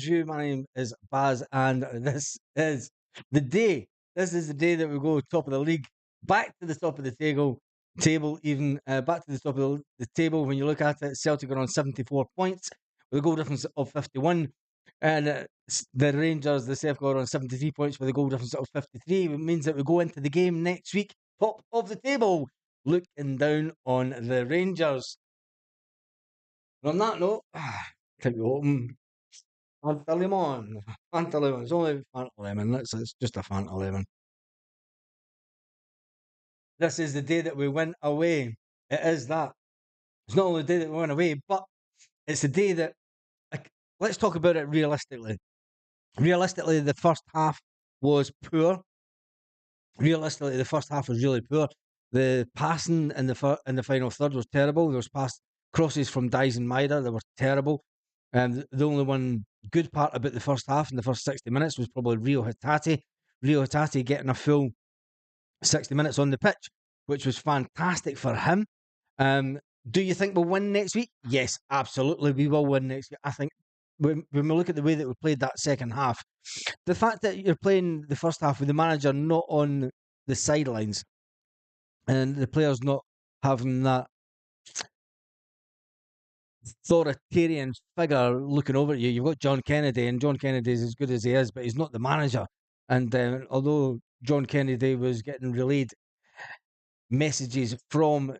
you. My name is Baz, and this is the day. This is the day that we go top of the league, back to the top of the table, even back to the top of the table. When you look at it, Celtic are on 74 points with a goal difference of 51, and the Rangers, the Celtic are on 73 points with a goal difference of 53. It means that we go into the game next week, top of the table, looking down on the Rangers. And on that note, take you home. Fanta Lemon. Fanta Lemon. It's only Fanta Lemon. It's just a Fanta Lemon. This is the day that we went away. It is that. It's not only the day that we went away, but it's the day that. Like, let's talk about it realistically. Realistically, the first half was poor. Realistically, the first half was really poor. The passing in the final third was terrible. There was crosses from Dyes and Maida that were terrible. And the only one good part about the first half in the first 60 minutes was probably Rio Hatate. Rio Hatate getting a full 60 minutes on the pitch, which was fantastic for him. Do you think we'll win next week? Yes, absolutely. We will win next week. I think when we look at the way that we played that second half, the fact that you're playing the first half with the manager not on the sidelines and the players not having that authoritarian figure looking over at you. You've got John Kennedy, and John Kennedy is as good as he is, but he's not the manager. And although John Kennedy was getting relayed messages from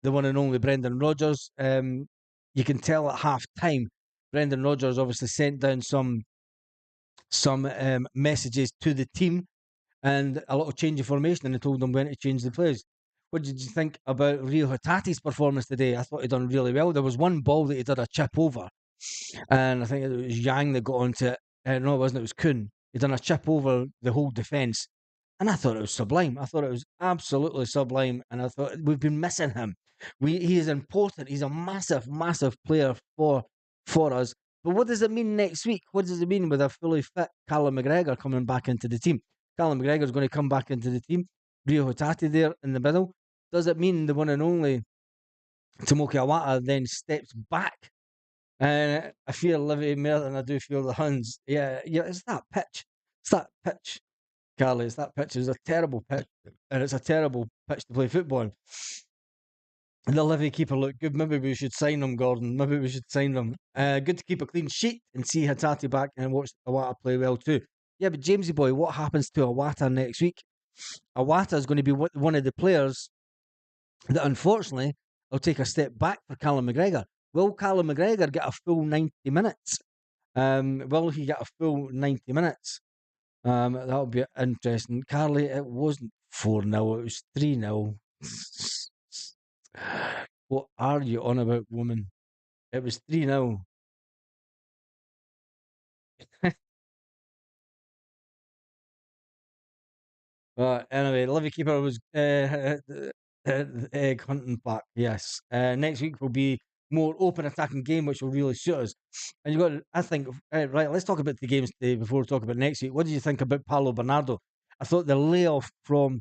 the one and only Brendan Rodgers, you can tell at half time, Brendan Rodgers obviously sent down some messages to the team and a little change of formation, and they told them when to change the players. What did you think about Rio Hatate's performance today? I thought he done really well. There was one ball that he did a chip over, and I think it was Yang that got onto it. No, it wasn't. It was Kuhn. He done a chip over the whole defence, and I thought it was sublime. I thought it was absolutely sublime, and I thought we've been missing him. He is important. He's a massive, massive player for us. But what does it mean next week? What does it mean with a fully fit Callum McGregor coming back into the team? Callum McGregor is going to come back into the team. Rio Hatate there in the middle. Does it mean the one and only Tomoki Awata then steps back? And I fear Livi more than I do feel the Huns. Yeah, it's that pitch. It's that pitch, Carly. It's that pitch. It's a terrible pitch. And it's a terrible pitch to play football on. And the Livi keeper looked good. Maybe we should sign them, Gordon. Maybe we should sign them. Good to keep a clean sheet and see Hatate back and watch Awata play well too. Yeah, but Jamesy boy, what happens to Awata next week? Awata is going to be one of the players that unfortunately will take a step back for Callum McGregor. Will Callum McGregor get a full 90 minutes? Will he get a full 90 minutes? That'll be interesting. Carly, it wasn't 4-0, it was 3-0. What are you on about, woman? It was 3-0. Anyway, Livy Keeper was egg hunting back. Yes. Next week will be more open attacking game, which will really suit us. And you got, I think, right. Let's talk about the games today before we talk about next week. What did you think about Paulo Bernardo? I thought the layoff from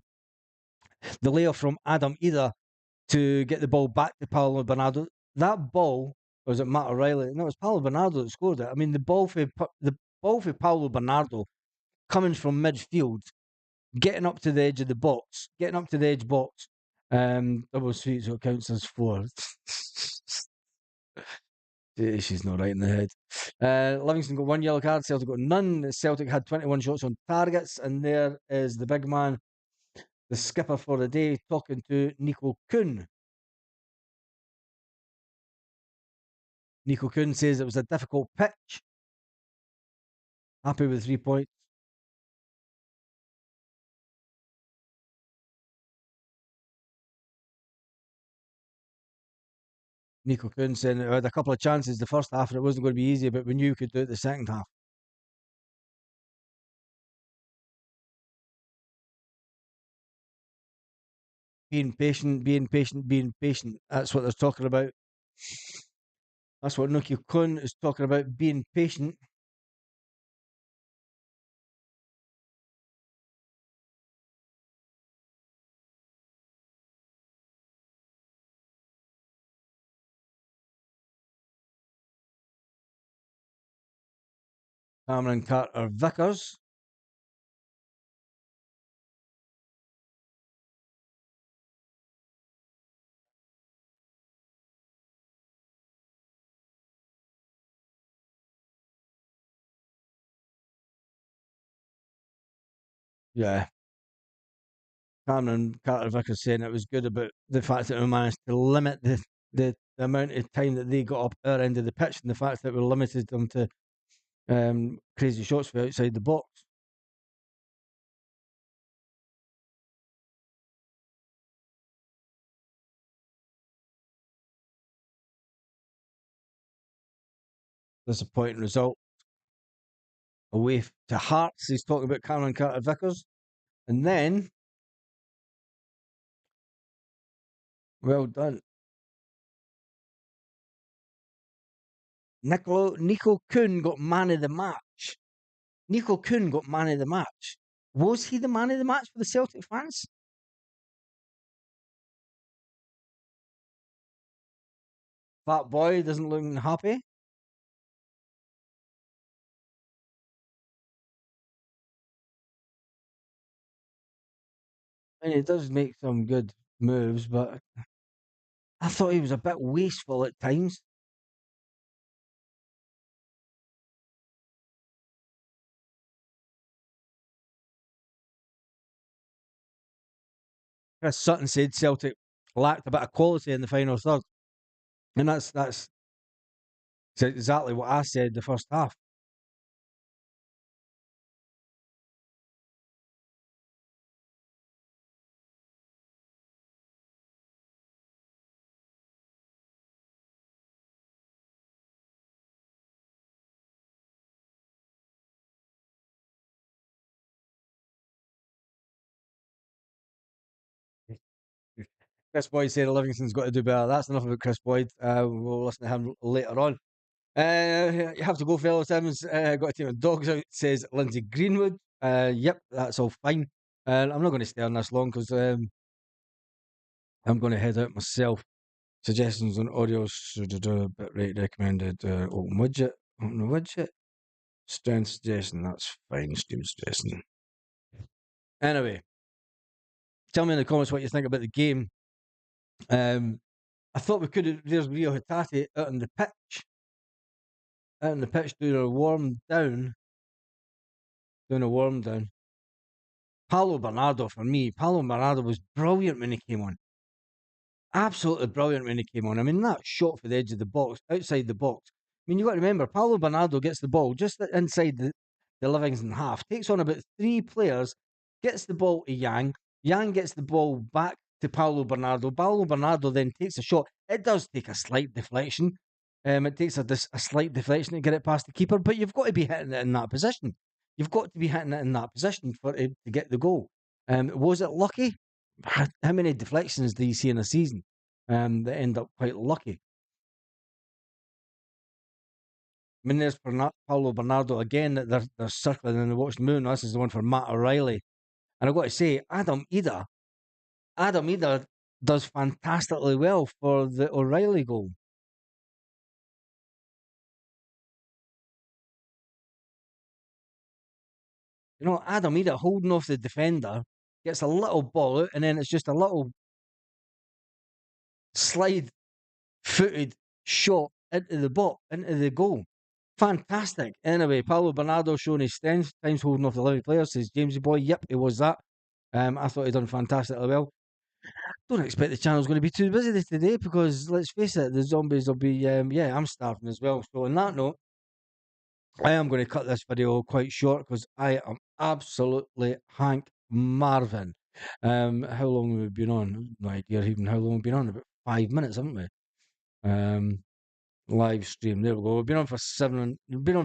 Adam Ida to get the ball back to Paulo Bernardo. That ball was it Matt O'Reilly? No, it was Paulo Bernardo that scored it. I mean, the ball for Paulo Bernardo coming from midfield, getting up to the edge of the box, getting up to the edge box. Double sweep, so it counts as 4. She's not right in the head. Livingston got 1 yellow card, Celtic got none. Celtic had 21 shots on targets, and there is the big man, the skipper for the day, talking to Nico Kuhn. Nico Kuhn says it was a difficult pitch. Happy with 3 points. Nico Kuhn saying it had a couple of chances the first half and it wasn't going to be easy, but we knew we could do it the second half. Being patient, being patient, being patient. That's what they're talking about. That's what Nico Kuhn is talking about, being patient. Cameron Carter Vickers. Yeah, Cameron Carter Vickers saying it was good about the fact that we managed to limit the amount of time that they got up our end of the pitch, and the fact that we limited them to crazy shots from outside the box. Disappointing result away to Hearts. He's talking about Cameron Carter Vickers. And then, well done. Nico Kuhn got man of the match. Nico Kuhn got man of the match. Was he the man of the match for the Celtic fans? That boy doesn't look happy. And he does make some good moves, but I thought he was a bit wasteful at times. Chris Sutton said Celtic lacked a bit of quality in the final third, and that's exactly what I said the first half. Chris Boyd said Livingston's got to do better. That's enough about Chris Boyd. We'll listen to him later on. You have to go, fellow Simmons. Got to take my dogs out, says Lindsay Greenwood. Yep, that's all fine. I'm not going to stay on this long because I'm going to head out myself. Suggestions on audio, bit rate recommended, open widget, open the widget. Strength suggestion, that's fine, stream suggestion. Anyway, tell me in the comments what you think about the game. I thought we could have, there's Rio Hatate out on the pitch doing a warm down. Paulo Bernardo for me. Paulo Bernardo was brilliant when he came on. Absolutely brilliant when he came on. I mean, that shot for the edge of the box, outside the box. I mean, you've got to remember, Paulo Bernardo gets the ball just inside the Livingston half, takes on about three players, gets the ball to Yang. Yang gets the ball back to Paulo Bernardo. Paulo Bernardo then takes a shot. It does take a slight deflection. It takes a slight deflection to get it past the keeper, but you've got to be hitting it in that position. You've got to be hitting it in that position for it to get the goal. Was it lucky? How many deflections do you see in a season that end up quite lucky? I mean, there's Paulo Bernardo again that they're circling in the watch moon. This is the one for Matt O'Reilly. And I've got to say, Adam Ida does fantastically well for the O'Reilly goal. You know, Adam Ida holding off the defender, gets a little ball out, and then it's just a little slide footed shot into the box, into the goal. Fantastic. Anyway, Paulo Bernardo showing his strength, times holding off the Livy players, says Jamesy Boy. Yep, it was that. I thought he done fantastically well. Don't expect the channel's going to be too busy today because let's face it, the zombies will be. Yeah, I'm starving as well. So on that note, I am going to cut this video quite short because I am absolutely Hank Marvin. How long have we been on? No idea even how long we've been on. About 5 minutes, haven't we? Live stream. There we go. We've been on for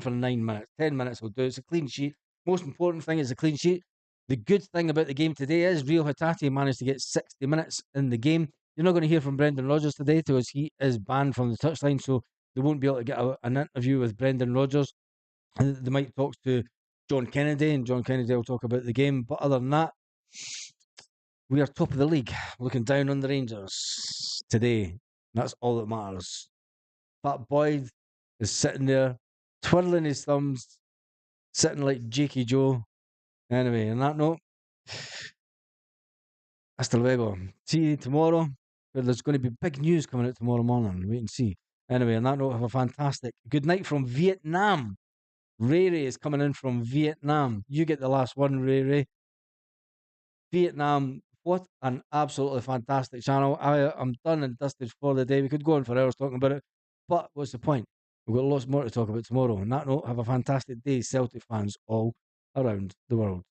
9 minutes. 10 minutes will do. It's a clean sheet. Most important thing is a clean sheet. The good thing about the game today is Rio Hatate managed to get 60 minutes in the game. You're not going to hear from Brendan Rodgers today because he is banned from the touchline, so they won't be able to get an interview with Brendan Rodgers. They might talk to John Kennedy, and John Kennedy will talk about the game. But other than that, we are top of the league, looking down on the Rangers today. That's all that matters. Pat Boyd is sitting there twiddling his thumbs, sitting like Jakey Joe. Anyway, on that note, hasta luego. See you tomorrow. Well, there's going to be big news coming out tomorrow morning. Wait and see. Anyway, on that note, have a fantastic good night from Vietnam. Ray Ray is coming in from Vietnam. You get the last one, Ray Ray. Vietnam, what an absolutely fantastic channel. I'm done and dusted for the day. We could go on for hours talking about it, but what's the point? We've got lots more to talk about tomorrow. On that note, have a fantastic day, Celtic fans all around the world.